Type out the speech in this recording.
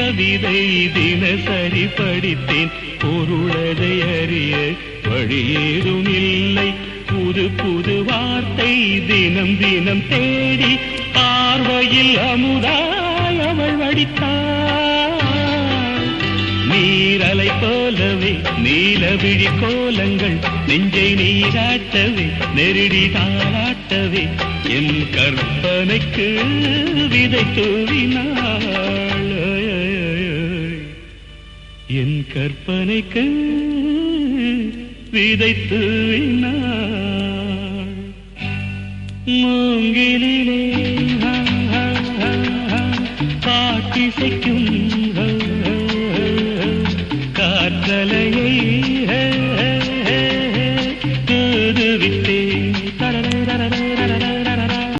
கவிதை தினசரி படித்தேன், பொருளதை அறிய வழியேதும் இல்லை. புது புது வார்த்தை தினம் தினம் தேடி பார்வையில் அமுதாய் அவள் வடித்தாள். நீரலை போலவே நீலவிழி கோலங்கள் நெஞ்சை நீராட்டவே நெருடி தாளாட்டவே என் கற்பனைக்கு விதை தூவினாள். என் கற்பனைக்கு விதை தூவினாள். மூங்கிலே பாட்டிசைக்கும்